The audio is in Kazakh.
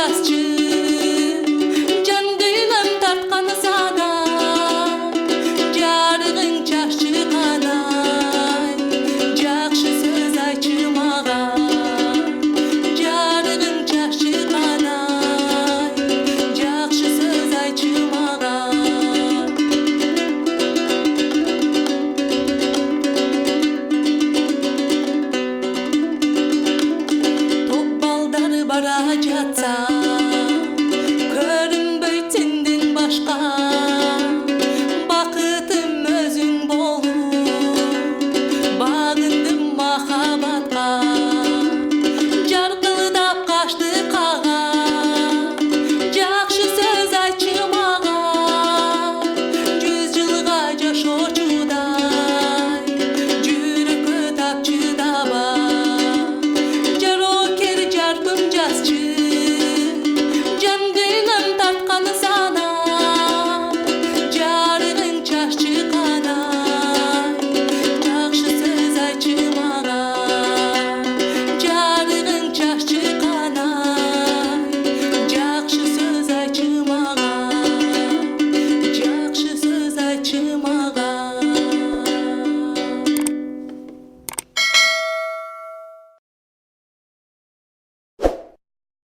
жазчы жан дүйнөм тарткан сада жарыгың жакшы канай жакшы сөз айтчы мага жарыгың жакшы канай жакшы сөз айтчы мага топ балдар бара жатса көрүнбөйт сенден башка бакытым өзүң болуп багындым махабатка жаркылдап качты кага жакшы сөз айтчы мага 100 жылга жашоочудай жүрөккө тапчы даба жарокер жаркым жазчы